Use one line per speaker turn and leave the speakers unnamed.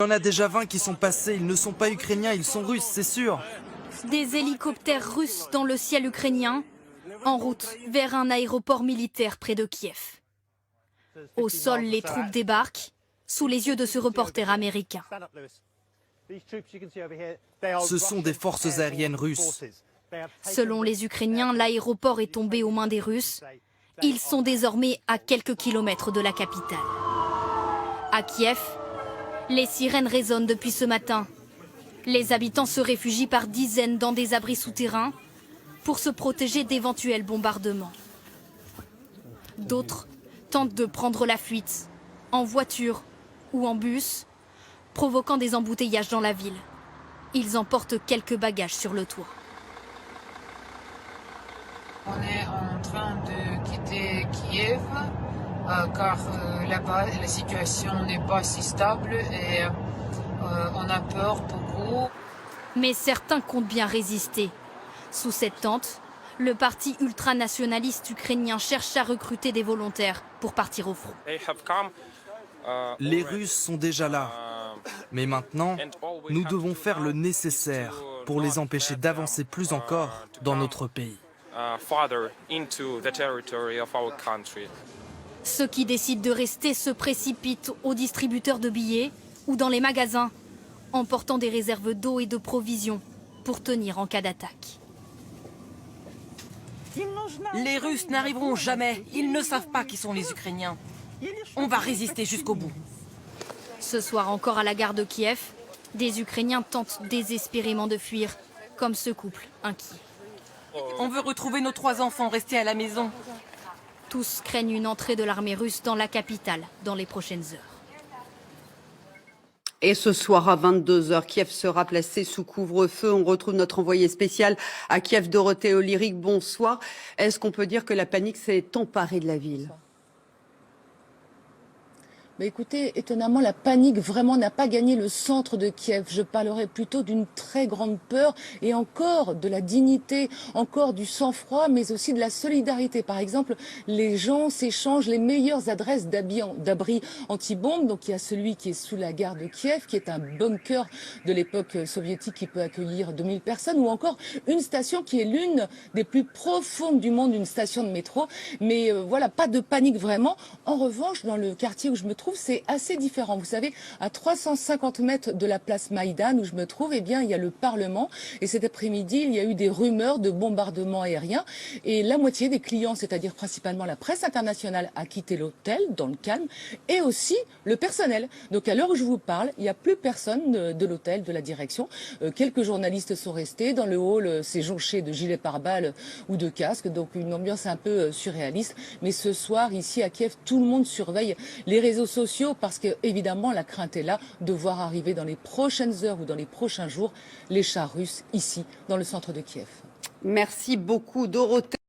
Il y en a déjà 20 qui sont passés, ils ne sont pas ukrainiens, ils sont russes, c'est sûr.
Des hélicoptères russes dans le ciel ukrainien, en route vers un aéroport militaire près de Kiev. Au sol, les troupes débarquent, sous les yeux de ce reporter américain.
Ce sont des forces aériennes russes.
Selon les Ukrainiens, l'aéroport est tombé aux mains des Russes. Ils sont désormais à quelques kilomètres de la capitale. À Kiev, les sirènes résonnent depuis ce matin. Les habitants se réfugient par dizaines dans des abris souterrains pour se protéger d'éventuels bombardements. D'autres tentent de prendre la fuite, en voiture ou en bus, provoquant des embouteillages dans la ville. Ils emportent quelques bagages sur le toit.
On est en train de quitter Kiev car là-bas la situation n'est pas si stable et on a peur beaucoup.
Mais certains comptent bien résister. Sous cette tente, le parti ultranationaliste ukrainien cherche à recruter des volontaires pour partir au front.
Les Russes sont déjà là. Mais maintenant, nous devons faire le nécessaire pour les empêcher d'avancer plus encore dans notre pays.
Ceux qui décident de rester se précipitent aux distributeurs de billets ou dans les magasins, emportant des réserves d'eau et de provisions pour tenir en cas d'attaque.
Les Russes n'arriveront jamais. Ils ne savent pas qui sont les Ukrainiens. On va résister jusqu'au bout.
Ce soir encore à la gare de Kiev, des Ukrainiens tentent désespérément de fuir, comme ce couple inquiet.
On veut retrouver nos 3 enfants restés à la maison.
Tous craignent une entrée de l'armée russe dans la capitale dans les prochaines heures.
Et ce soir à 22 h, Kiev sera placé sous couvre-feu. On retrouve notre envoyé spécial à Kiev, Dorothée Olyric. Bonsoir. Est-ce qu'on peut dire que la panique s'est emparée de la ville ?
Écoutez, étonnamment, la panique vraiment n'a pas gagné le centre de Kiev. Je parlerais plutôt d'une très grande peur et encore de la dignité, encore du sang-froid, mais aussi de la solidarité. Par exemple, les gens s'échangent les meilleures adresses d'abris anti-bombes. Donc il y a celui qui est sous la gare de Kiev, qui est un bunker de l'époque soviétique qui peut accueillir 2000 personnes, ou encore une station qui est l'une des plus profondes du monde, une station de métro. Mais voilà, pas de panique vraiment. En revanche, dans le quartier où je me trouve, c'est assez différent. Vous savez, à 350 mètres de la place Maïdan où je me trouve, eh bien, il y a le Parlement. Et cet après-midi, il y a eu des rumeurs de bombardements aériens. Et la moitié des clients, c'est-à-dire principalement la presse internationale, a quitté l'hôtel dans le calme. Et aussi le personnel. Donc à l'heure où je vous parle, il n'y a plus personne de l'hôtel, de la direction. Quelques journalistes sont restés. Dans le hall, c'est jonché de gilets pare-balles ou de casques. Donc une ambiance un peu surréaliste. Mais ce soir, ici à Kiev, tout le monde surveille les réseaux sociaux parce que, évidemment, la crainte est là de voir arriver dans les prochaines heures ou dans les prochains jours les chars russes ici, dans le centre de Kiev.
Merci beaucoup, Dorothée.